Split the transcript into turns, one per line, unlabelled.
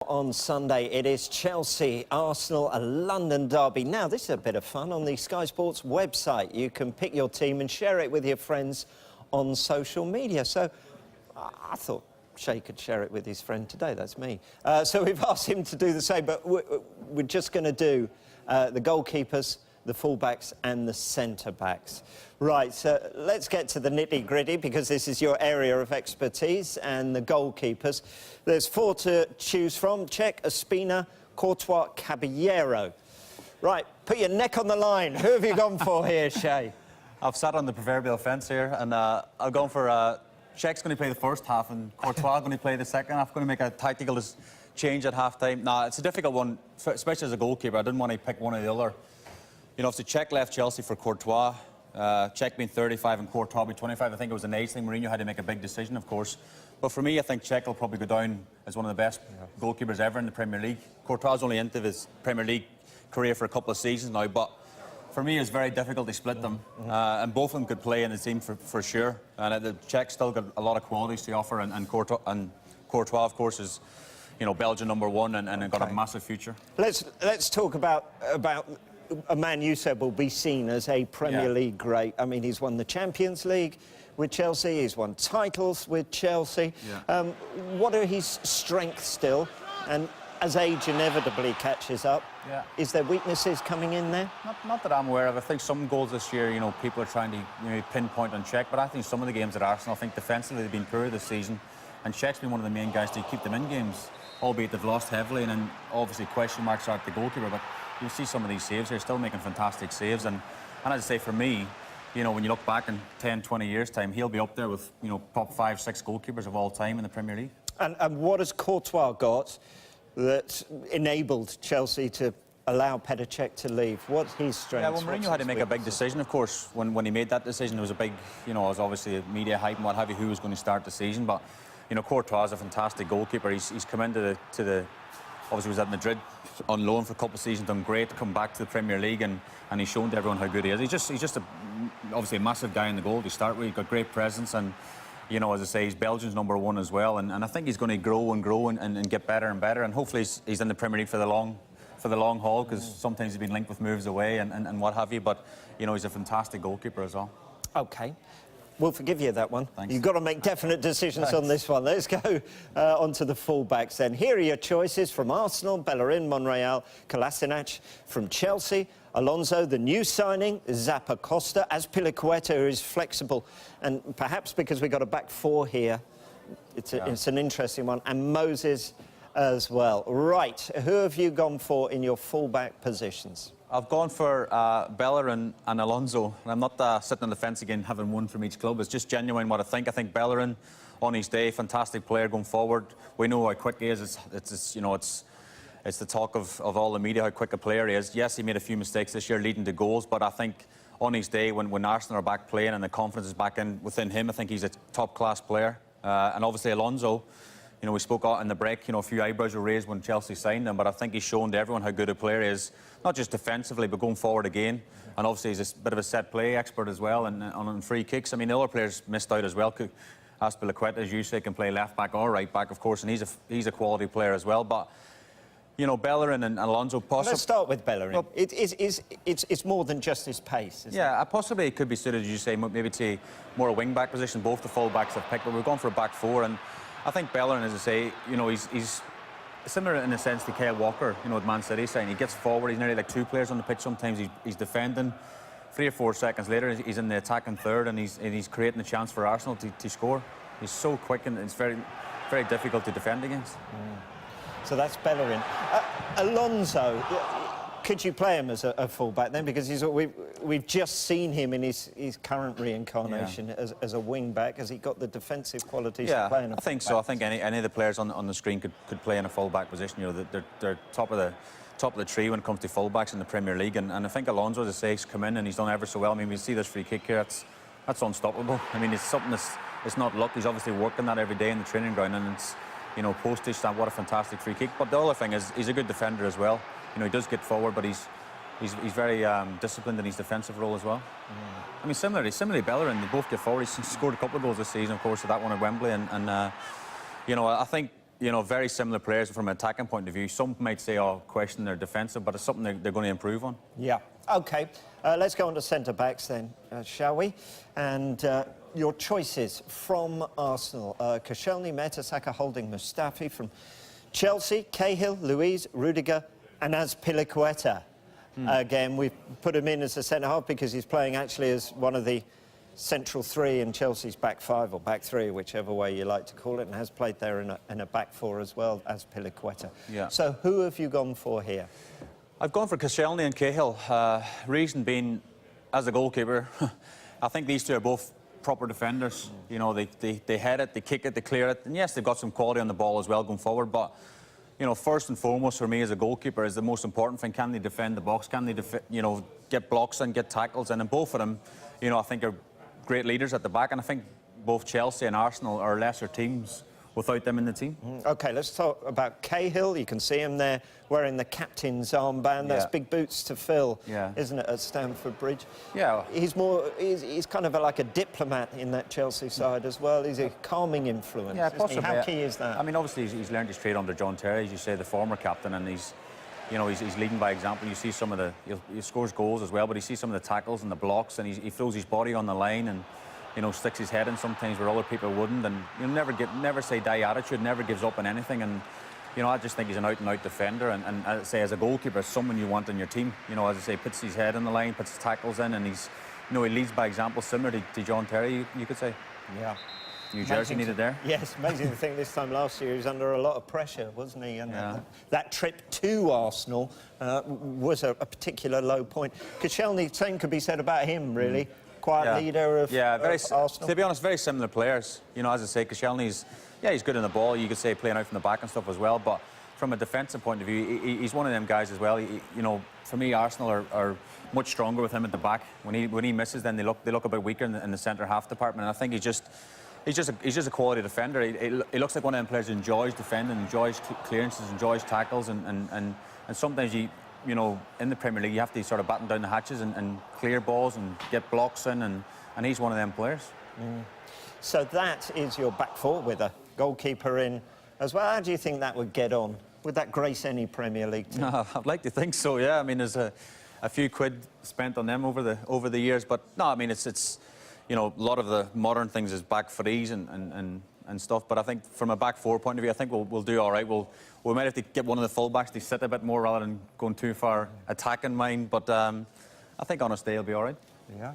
On Sunday, it is Chelsea, Arsenal, a London derby. Now, this is a bit of fun. On the Sky Sports website, you can pick your team and share it with your friends on social media. So I thought Shay could share it with his friend today. That's me. So we've asked him to do the same, but we're just going to do the goalkeepers, the fullbacks and the centre-backs. Right, so let's get to the nitty-gritty because this is your area of expertise, and the goalkeepers. There's 4 to choose from: Cech, Ospina, Courtois, Caballero. Right, put your neck on the line. Who have you gone for here, Shay?
I've sat on the proverbial fence here, and I've gone for Cech's going to play the first half and Courtois going to play the second half. Going to make a tactical change at half-time. Nah, it's a difficult one, especially as a goalkeeper. I didn't want to pick one or the other. You know, if the Cech left Chelsea for Courtois, Cech being 35 and Courtois being 25, I think it was an age thing. Mourinho had to make a big decision, of course. But for me, I think Cech will probably go down as one of the best goalkeepers ever in the Premier League. Courtois only into his Premier League career for a couple of seasons now, but for me, it's very difficult to split them. And both of them could play in the team for sure. And the Cech still got a lot of qualities to offer, and Courtois, of course, is, you know, Belgian #1 and got a massive future.
Let's talk about a man you said will be seen as a Premier League great. I mean, he's won the Champions League with Chelsea, he's won titles with Chelsea. What are his strengths still? And as age inevitably catches up, is there weaknesses coming in there?
Not that I'm aware of. I think some goals this year, you know, people are trying to pinpoint on Cech, but I think some of the games at Arsenal, I think defensively they've been poor this season, and Cech's been one of the main guys to keep them in games, albeit they've lost heavily, and then obviously question marks are at the goalkeeper, but you see some of these saves here, still making fantastic saves, and as I say, for me, you know, when you look back in 10, 20 years' time, he'll be up there with, you know, top 5, 6 goalkeepers of all time in the Premier League. And
what has Courtois got that enabled Chelsea to allow Petr Cech to leave? What's his strengths?
Yeah, well, Mourinho had to make a big decision, of course. When he made that decision, there was a big, you know, it was obviously media hype and what have you, who was going to start the season, but, you know, Courtois is a fantastic goalkeeper. He's come into the obviously was at Madrid on loan for a couple of seasons, done great to come back to the Premier League, and he's shown to everyone how good he is. He's just obviously a massive guy in the goal to start with. He's got great presence, and, you know, as I say, he's Belgium's #1 as well, and I think he's going to grow and get better and better, and hopefully he's in the Premier League for the long haul, because sometimes he's been linked with moves away and what have you, but, you know, he's a fantastic goalkeeper as well.
OK. We'll forgive you that one.
Thanks.
You've got to make definite decisions on this one. Let's go on to the fullbacks then. Here are your choices from Arsenal: Bellerin, Monreal, Kolasinac. From Chelsea, Alonso, the new signing, Zappacosta, Azpilicueta, who is flexible. And perhaps because we've got a back 4 here, it's an interesting one. And Moses as well. Right, who have you gone for in your fullback positions?
I've gone for Bellerin and Alonso, and I'm not sitting on the fence again, having one from each club. It's just genuine what I think. I think Bellerin, on his day, fantastic player going forward. We know how quick he is. It's you know, it's the talk of all the media, how quick a player he is. Yes, he made a few mistakes this year leading to goals, but I think on his day, when Arsenal are back playing and the confidence is back within him, I think he's a top-class player. And obviously Alonso, you know, we spoke out in the break, you know, a few eyebrows were raised when Chelsea signed him, but I think he's shown to everyone how good a player he is, not just defensively, but going forward again. And obviously he's a bit of a set-play expert as well, and on free kicks. I mean, the other players missed out as well. Azpilicueta, as you say, can play left-back or right-back, of course, and he's a quality player as well. But, you know, Bellerin and Alonso possibly...
Let's start with Bellerin. Well, it's more than just his pace, isn't it?
Possibly it could be suited, as you say, maybe to more a wing-back position. Both the full-backs have picked, but we've gone for a back 4, and I think Bellerin, as I say, you know, he's similar in a sense to Kyle Walker, you know, at Man City side. He gets forward, he's nearly like 2 players on the pitch. Sometimes he's defending. 3 or 4 seconds later, he's in the attacking third, and he's creating a chance for Arsenal to score. He's so quick, and it's very, very difficult to defend against.
So that's Bellerin. Alonso, could you play him as a full-back then? Because we've just seen him in his current reincarnation as a wing-back. Has he got the defensive qualities to play in a full-back?
I think so. I think any of the players on the screen could play in a full-back position. You know, they're top of the tree when it comes to full-backs in the Premier League. And I think Alonso, as I say, has come in and he's done ever so well. I mean, we see this free kick here. That's unstoppable. I mean, it's something it's not luck. He's obviously working that every day in the training ground, and it's, you know, postage stamp. What a fantastic free kick. But the other thing is, he's a good defender as well. You know, he does get forward, but he's very disciplined in his defensive role as well. I mean, similarly, Bellerin, they both get forward. He's scored a couple of goals this season, of course, with that one at Wembley, and you know, I think you know, very similar players from an attacking point of view. Some might say, oh, question their defensive, but it's something they're going to improve on.
Yeah. OK. Let's go on to centre-backs then, shall we? And your choices from Arsenal. Koscielny, Mertesacker, Holding, Mustafi. From Chelsea, Cahill, Luiz, Rudiger and Azpilicueta. Again, we've put him in as a centre-half because he's playing actually as one of the central three in Chelsea's back five, or back three, whichever way you like to call it, and has played there in a back four as well as Azpilicueta.
Yeah.
So who have you gone for here?
I've gone for Koscielny and Cahill. Reason being, as a goalkeeper, I think these two are both proper defenders. You know, they head it, they kick it, they clear it. And yes, they've got some quality on the ball as well going forward. But, you know, first and foremost for me as a goalkeeper is the most important thing. Can they defend the box? Can they, you know, get blocks and get tackles? And both of them, you know, I think are great leaders at the back. And I think both Chelsea and Arsenal are lesser teams without them in the team.
OK, let's talk about Cahill. You can see him there wearing the captain's armband. That's big boots to fill, isn't it, at Stamford Bridge?
Yeah.
He's kind of like a diplomat in that Chelsea side as well. He's a calming influence.
Yeah, possibly.
How key is that?
I mean, obviously, he's learned his trade under John Terry, as you say, the former captain, and he's leading by example. You see some of he scores goals as well, but you see some of the tackles and the blocks, and he throws his body on the line and, you know, sticks his head in sometimes where other people wouldn't, and you'll never say die attitude, never gives up on anything. And, you know, I just think he's an out-and-out defender, and I say as a goalkeeper, someone you want in your team. You know, as I say, puts his head on the line, puts his tackles in, and he's, you know, he leads by example, similar to John Terry, you could say.
Yeah.
New jersey needed there.
Yes, amazing to think this time last year he was under a lot of pressure, wasn't he? And that trip to Arsenal was a particular low point. Koscielny, same could be said about him, really. Quiet leader of Arsenal.
To be honest, very similar players. You know, as I say, Koscielny's, he's good in the ball. You could say playing out from the back and stuff as well. But from a defensive point of view, he's one of them guys as well. You know, for me, Arsenal are much stronger with him at the back. When he misses, then they look a bit weaker in the centre half department. And I think he's just a quality defender. He looks like one of them players who enjoys defending, enjoys clearances, enjoys tackles, and sometimes you know, in the Premier League, you have to sort of batten down the hatches and clear balls and get blocks in, and he's one of them players.
So that is your back four with a goalkeeper in as well. How do you think that would get on? Would that grace any Premier League team?
I'd like to think so, yeah. I mean, there's a few quid spent on them over the years, but no, I mean, it's you know, a lot of the modern things is back threes and stuff, but I think from a back four point of view, I think we'll do all right. We might have to get one of the fullbacks to sit a bit more rather than going too far attacking mine, but I think on a day he'll be all right.
Yeah.